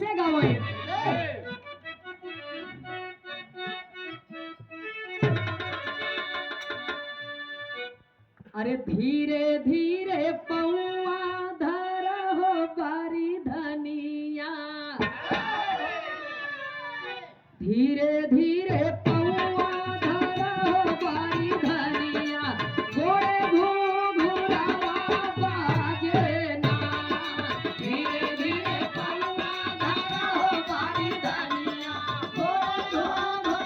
कैसे गावे? अरे धीरे धीरे पौआ धर हो बारी धनिया, धीरे धीरे पौआ धर हो बारी धनिया, गोरे घुघुरावा बाजे ना। धीरे धीरे पौआ धर हो बारी धनिया, गोरे घुघुरावा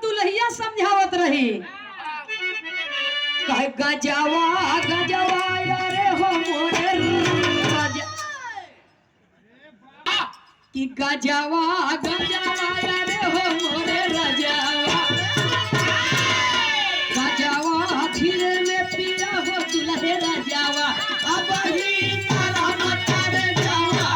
दुल्हिया समझावत रही कह गजवा गजवा रे हो मोरे राजा कि गजवा गजवा रे हो मोरे राजावा, गजवा धीरे में पिया हो दुल्हे राजावा, अब ही तारा मचा रे जावा।